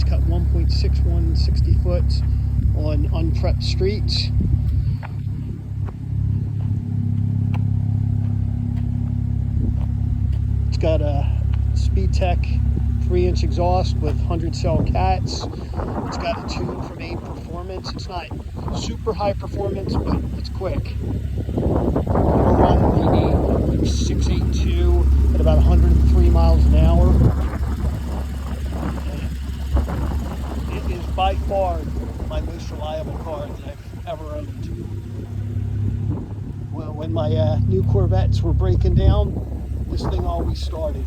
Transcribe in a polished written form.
It's cut 1.61 60 foot on unprepped streets. It's got a Speedtech 3-inch exhaust with 100 cell cats. It's got a tune from 8 performance. It's not super high performance, but it's quick. It'll run maybe 682 at about 103 miles an hour. It is by far my most reliable car that I've ever owned. Well, when my new Corvettes were breaking down, this thing always started.